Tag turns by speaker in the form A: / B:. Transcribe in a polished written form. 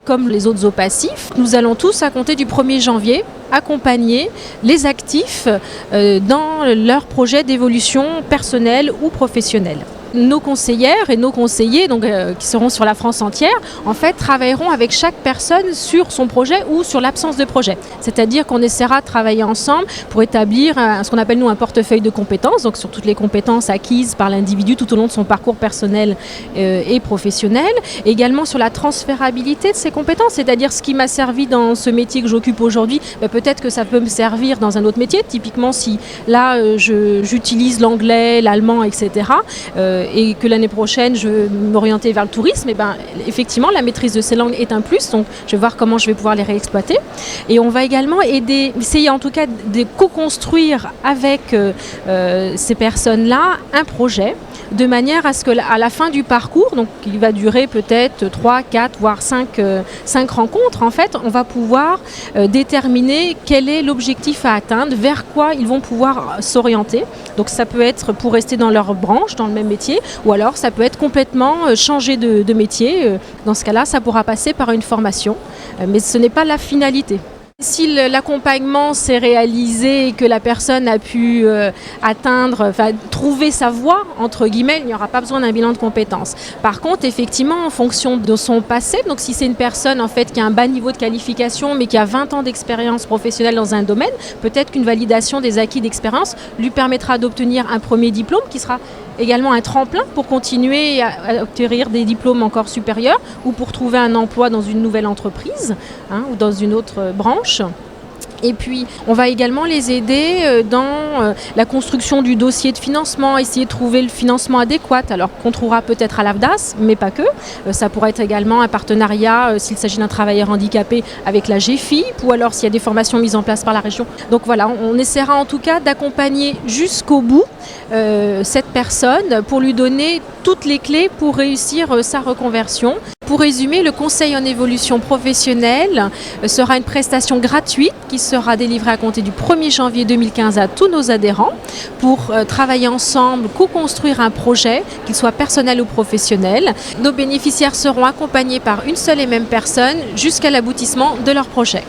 A: comme les autres OPACIF, nous allons tous, à compter du 1er janvier, accompagner les actifs dans leur projet d'évolution personnelle ou professionnelle. Nos conseillères et nos conseillers, qui seront sur la France entière, en fait, travailleront avec chaque personne sur son projet ou sur l'absence de projet. C'est-à-dire qu'on essaiera de travailler ensemble pour établir ce qu'on appelle nous un portefeuille de compétences, donc sur toutes les compétences acquises par l'individu tout au long de son parcours personnel et professionnel. Et également sur la transférabilité de ces compétences, c'est-à-dire ce qui m'a servi dans ce métier que j'occupe aujourd'hui, peut-être que ça peut me servir dans un autre métier. Typiquement, si là, j'utilise l'anglais, l'allemand, etc., et que l'année prochaine je veux m'orienter vers le tourisme, effectivement la maîtrise de ces langues est un plus, donc je vais voir comment je vais pouvoir les réexploiter. Et on va également essayer en tout cas de co-construire avec ces personnes-là un projet, de manière à ce qu'à la fin du parcours, donc il va durer peut-être 3, 4, voire 5 rencontres, en fait, on va pouvoir déterminer quel est l'objectif à atteindre, vers quoi ils vont pouvoir s'orienter. Donc ça peut être pour rester dans leur branche, dans le même métier, ou alors ça peut être complètement changer de métier. Dans ce cas-là, ça pourra passer par une formation, mais ce n'est pas la finalité. Si l'accompagnement s'est réalisé et que la personne a pu trouver sa voie, entre guillemets, il n'y aura pas besoin d'un bilan de compétences. Par contre, effectivement, en fonction de son passé, donc si c'est une personne en fait qui a un bas niveau de qualification mais qui a 20 ans d'expérience professionnelle dans un domaine, peut-être qu'une validation des acquis d'expérience lui permettra d'obtenir un premier diplôme qui sera également un tremplin pour continuer à obtenir des diplômes encore supérieurs ou pour trouver un emploi dans une nouvelle entreprise ou dans une autre branche. Et puis, on va également les aider dans la construction du dossier de financement, essayer de trouver le financement adéquat, alors qu'on trouvera peut-être à l'AFDAS, mais pas que. Ça pourrait être également un partenariat, s'il s'agit d'un travailleur handicapé, avec la GFIP, ou alors s'il y a des formations mises en place par la région. Donc voilà, on essaiera en tout cas d'accompagner jusqu'au bout cette personne pour lui donner toutes les clés pour réussir sa reconversion. Pour résumer, le conseil en évolution professionnelle sera une prestation gratuite qui sera délivrée à compter du 1er janvier 2015 à tous nos adhérents pour travailler ensemble, co-construire un projet, qu'il soit personnel ou professionnel. Nos bénéficiaires seront accompagnés par une seule et même personne jusqu'à l'aboutissement de leur projet.